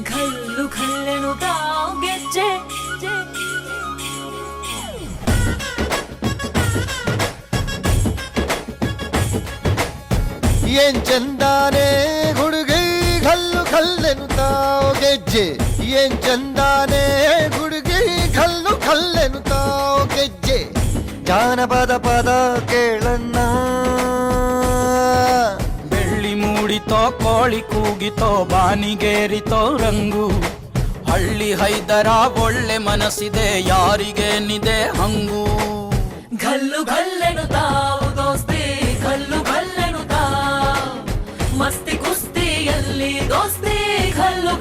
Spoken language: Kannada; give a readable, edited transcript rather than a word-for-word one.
ಘಲ್ಲು ಘಲ್ಲೆನು ತಾವ್ ಗೆಜ್ಜೆ ಏನ್ ಚಂದಾನೆ ಹುಡುಗಿ ಘಲ್ಲು ಘಲ್ಲೆನು ತಾವ್ ಗೆಜ್ಜೆ ಏನ್ ಚಂದಾನೆ ಹುಡುಗಿ ಘಲ್ಲು ಘಲ್ಲೆನು ತಾವ್ ಗೆಜ್ಜೆ ಜಾನಪದ ಪದ ಕೇಳಣ್ಣ ಬೆಳ್ಳಿ ಮೂಡಿತೋ ಕೋಳಿ ಕೂಗಿತೋ ಬಾನಿಗೇರಿತೋ ರಂಗು ಹಳ್ಳಿ ಹೈದರ ಒಳ್ಳೆ ಮನಸ್ಸಿದೆ ಯಾರಿಗೇನಿದೆ ಹಂಗು ಘಲ್ಲು ಘಲ್ಲೆನು ತಾವು ದೋಸ್ತಿ ಘಲ್ಲು ಘಲ್ಲೆನು ತಾವ್ ಮಸ್ತಿ ಕುಸ್ತಿಯಲ್ಲಿ ದೋಸ್ತಿ ಘಲ್ಲು